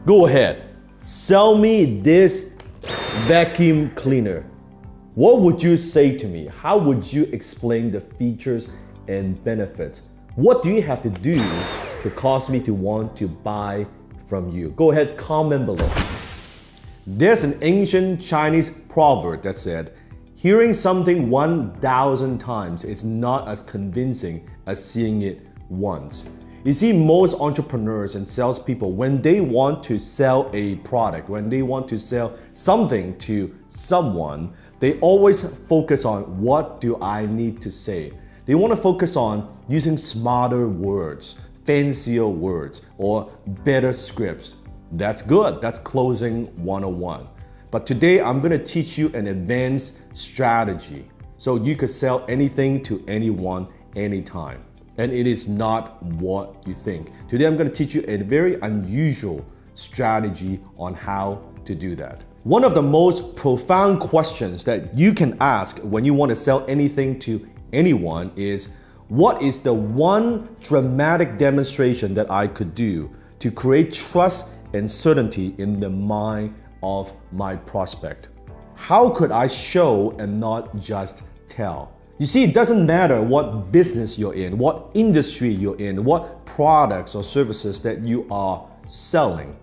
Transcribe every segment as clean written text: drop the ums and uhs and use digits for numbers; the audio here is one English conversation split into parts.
Go ahead, sell me this vacuum cleaner. What would you say to me? How would you explain the features and benefits? What do you have to do to cause me to want to buy from you? Go ahead, comment below. There's an ancient Chinese proverb that said, hearing something 1,000 times is not as convincing as seeing it once. You see, most entrepreneurs and salespeople, when they want to sell a product, when they want to sell something to someone, they always focus on what do I need to say. They want to focus on using smarter words, fancier words, or better scripts. That's good. That's closing 101. But today I'm going to teach you an advanced strategy so you could sell anything to anyone, anytime. And it is not what you think. Today I'm going to teach you a very unusual strategy on how to do that. One of the most profound questions that you can ask when you want to sell anything to anyone is, what is the one dramatic demonstration that I could do to create trust and certainty in the mind of my prospect? How could I show and not just tell? You see, it doesn't matter what business you're in, what industry you're in, what products or services that you are selling,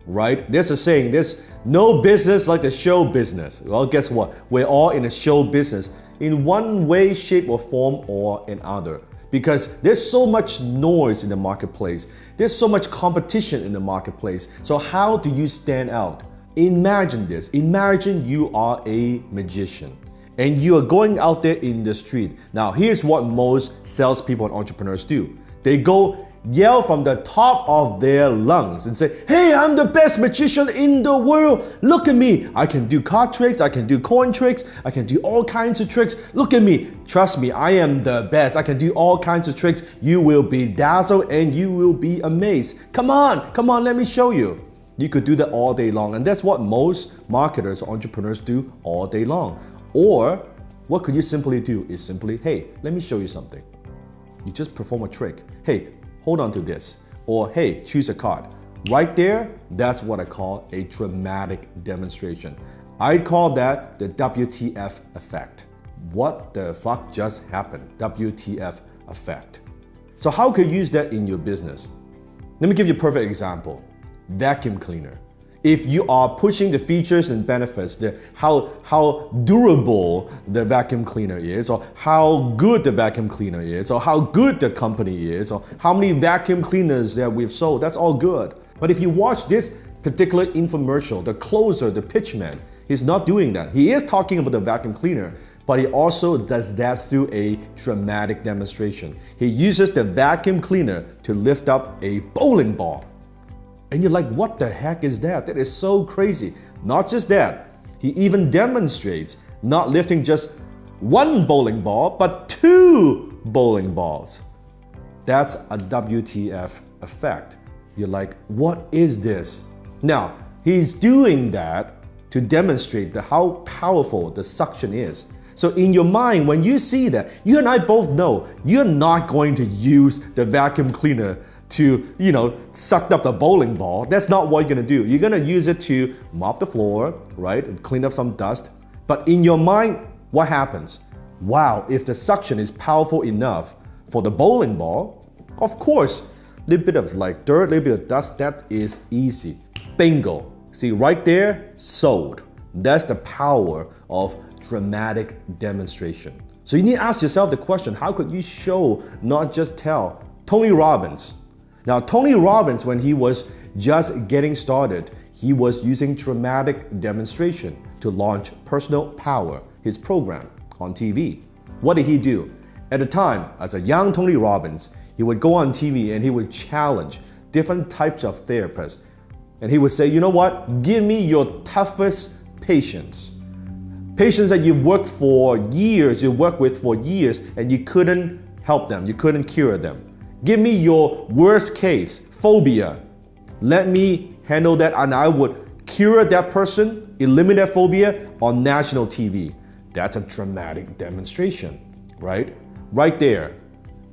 right? There's a saying, there's no business like the show business. Well, guess what? We're all in a show business in one way, shape, or form or another. Because there's so much noise in the marketplace. There's so much competition in the marketplace. So how do you stand out? Imagine this. Imagine you are a magician and you are going out there in the street. Now, here's what most salespeople and entrepreneurs do. They go yell from the top of their lungs and say, hey, I'm the best magician in the world. Look at me. I can do card tricks. I can do coin tricks. I can do all kinds of tricks. Look at me. Trust me, I am the best. I can do all kinds of tricks. You will be dazzled and you will be amazed. Come on, let me show you. You could do that all day long. And that's what most marketers, entrepreneurs do all day long. Or what could you simply do is simply, hey, let me show you something. You just perform a trick. Hey, hold on to this. Or hey, choose a card. Right there, that's what I call a dramatic demonstration. I call that the WTF effect. What the fuck just happened? WTF effect. So how could you use that in your business? Let me give you a perfect example. Vacuum cleaner. If you are pushing the features and benefits, how durable the vacuum cleaner is, or how good the vacuum cleaner is, or how good the company is, or how many vacuum cleaners that we've sold, that's all good. But if you watch this particular infomercial, the closer, the pitchman, he's not doing that. He is talking about the vacuum cleaner, but he also does that through a dramatic demonstration. He uses the vacuum cleaner to lift up a bowling ball. And you're like, what the heck is that? That is so crazy. Not just that, he even demonstrates not lifting just one bowling ball, but two bowling balls. That's a WTF effect. You're like, what is this? Now, he's doing that to demonstrate how powerful the suction is. So in your mind, when you see that, you and I both know you're not going to use the vacuum cleaner to, suck up the bowling ball. That's not what you're gonna do. You're gonna use it to mop the floor, right? And clean up some dust. But in your mind, what happens? Wow, if the suction is powerful enough for the bowling ball, of course, a little bit of dirt, a little bit of dust, that is easy. Bingo. See, right there, sold. That's the power of dramatic demonstration. So you need to ask yourself the question, how could you show, not just tell? Tony Robbins. Now, Tony Robbins, when he was just getting started, he was using dramatic demonstration to launch Personal Power, his program on TV. What did he do? At the time, as a young Tony Robbins, he would go on TV and he would challenge different types of therapists. And he would say, you know what? Give me your toughest patients. Patients that you've worked for years, you worked with for years, and you couldn't help them, you couldn't cure them. Give me your worst case, phobia. Let me handle that and I would cure that person, eliminate phobia on national TV. That's a dramatic demonstration, right? Right there,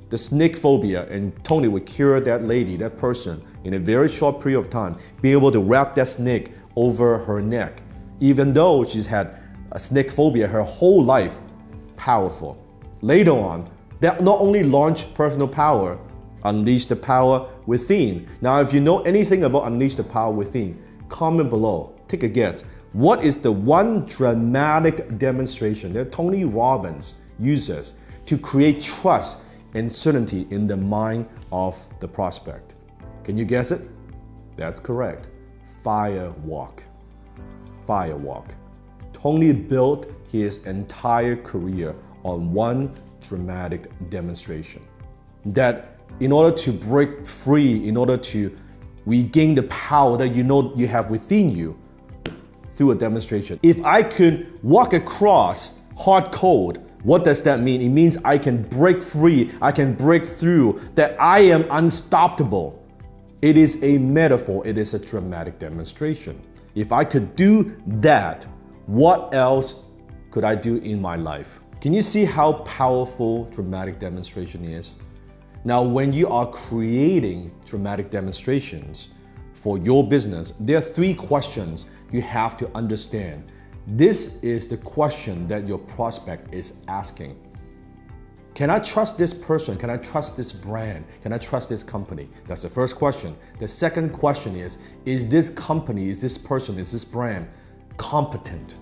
the snake phobia, and Tony would cure that lady, that person, in a very short period of time, be able to wrap that snake over her neck, even though she's had a snake phobia her whole life. Powerful. Later on, that not only launched personal power, unleash the power within. Now, if you know anything about unleash the power within, comment below. Take a guess. What is the one dramatic demonstration that Tony Robbins uses to create trust and certainty in the mind of the prospect? Can you guess it? That's correct. Firewalk. Firewalk. Tony built his entire career on one dramatic demonstration. That in order to break free, in order to regain the power that you know you have within you through a demonstration. If I could walk across hard code, what does that mean? It means I can break free, I can break through, that I am unstoppable. It is a metaphor, it is a dramatic demonstration. If I could do that, what else could I do in my life? Can you see how powerful dramatic demonstration is? Now, when you are creating dramatic demonstrations for your business, there are 3 questions you have to understand. This is the question that your prospect is asking. Can I trust this person? Can I trust this brand? Can I trust this company? That's the first question. The second question is this company, is this person, is this brand competent?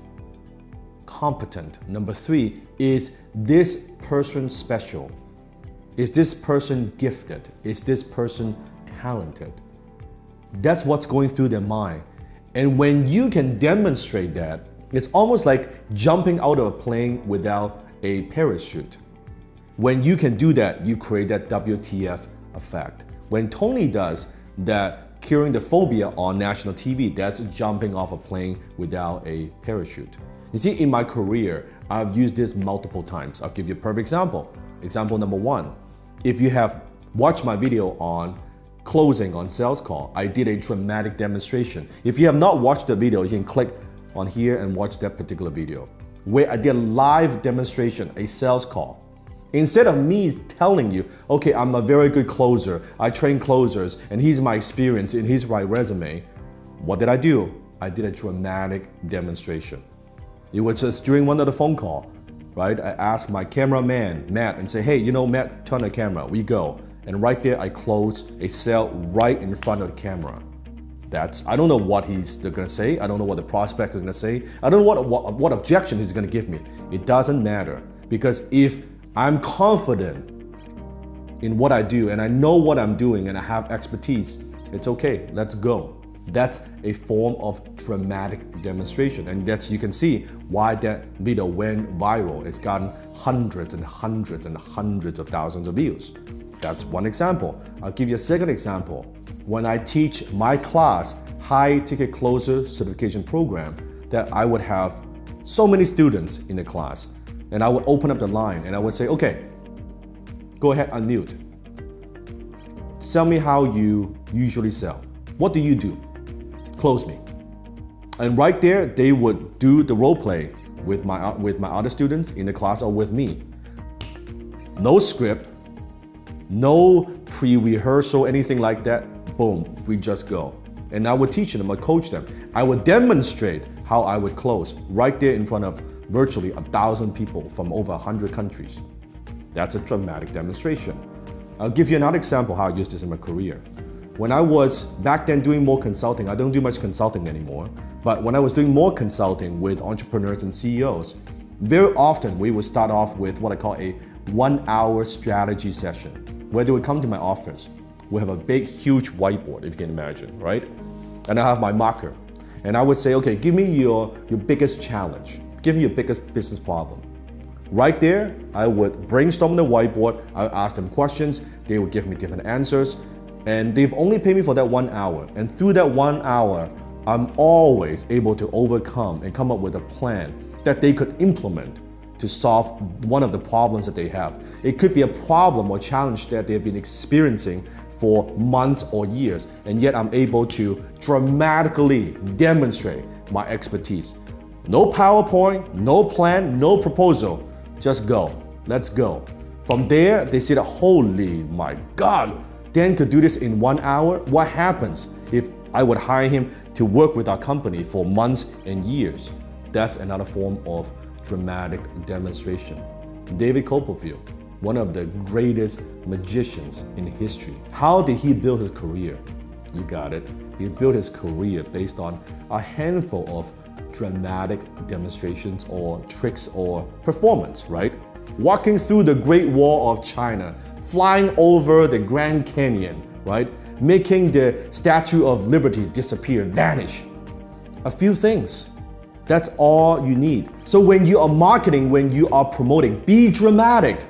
Competent. Number 3, is this person special? Is this person gifted? Is this person talented? That's what's going through their mind. And when you can demonstrate that, it's almost like jumping out of a plane without a parachute. When you can do that, you create that WTF effect. When Tony does that, curing the phobia on national TV, that's jumping off a plane without a parachute. You see, in my career, I've used this multiple times. I'll give you a perfect example. Example number 1. If you have watched my video on closing on sales call, I did a dramatic demonstration. If you have not watched the video, you can click on here and watch that particular video, where I did a live demonstration, a sales call. Instead of me telling you, okay, I'm a very good closer, I train closers, and here's my experience and here's my resume, what did I do? I did a dramatic demonstration. It was just during one of the phone call, right? I asked my cameraman, Matt, and say, hey, you know, Matt, turn the camera, we go. And right there, I closed a sale right in front of the camera. I don't know what he's gonna say. I don't know what the prospect is gonna say. I don't know what objection he's gonna give me. It doesn't matter, because if I'm confident in what I do and I know what I'm doing and I have expertise, it's okay, let's go. That's a form of dramatic demonstration, and you can see why that video went viral. It's gotten hundreds and hundreds and hundreds of thousands of views. That's one example. I'll give you a second example. When I teach my class, High Ticket Closer Certification Program, that I would have so many students in the class, and I would open up the line and I would say, okay, go ahead, unmute. Tell me how you usually sell. What do you do? Close me. And right there, they would do the role play with my other students in the class or with me. No script, no pre-rehearsal, anything like that. Boom, we just go. And I would teach them, I would coach them. I would demonstrate how I would close right there in front of virtually 1,000 people from over 100 countries. That's a dramatic demonstration. I'll give you another example how I used this in my career. When I was back then doing more consulting, I don't do much consulting anymore, but when I was doing more consulting with entrepreneurs and CEOs, very often we would start off with what I call a 1-hour strategy session, where they would come to my office. We have a big, huge whiteboard, if you can imagine, right? And I have my marker. And I would say, okay, give me your biggest challenge. Give me your biggest business problem. Right there, I would brainstorm on the whiteboard. I would ask them questions. They would give me different answers. And they've only paid me for that 1 hour. And through that 1 hour, I'm always able to overcome and come up with a plan that they could implement to solve one of the problems that they have. It could be a problem or challenge that they've been experiencing for months or years, and yet I'm able to dramatically demonstrate my expertise. No PowerPoint, no plan, no proposal, just go, let's go. From there, they see that, holy my God, Dan could do this in 1 hour. What happens if I would hire him to work with our company for months and years? That's another form of dramatic demonstration. David Copperfield, one of the greatest magicians in history. How did he build his career? You got it. He built his career based on a handful of dramatic demonstrations or tricks or performance, right? Walking through the Great Wall of China, flying over the Grand Canyon, right? Making the Statue of Liberty disappear, vanish. A few things. That's all you need. So when you are marketing, when you are promoting, be dramatic.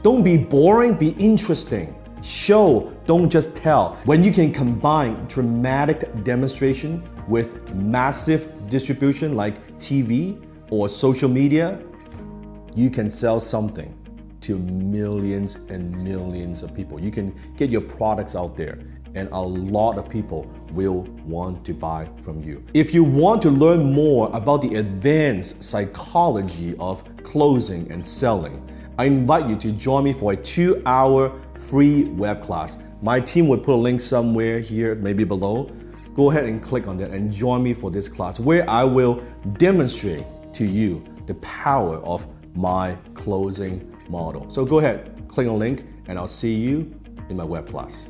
Don't be boring, be interesting. Show, don't just tell. When you can combine dramatic demonstration with massive distribution like TV or social media, you can sell something to millions and millions of people. You can get your products out there and a lot of people will want to buy from you. If you want to learn more about the advanced psychology of closing and selling, I invite you to join me for a 2-hour free web class. My team would put a link somewhere here, maybe below. Go ahead and click on that and join me for this class where I will demonstrate to you the power of my closing model. So go ahead, click on the link and I'll see you in my web class.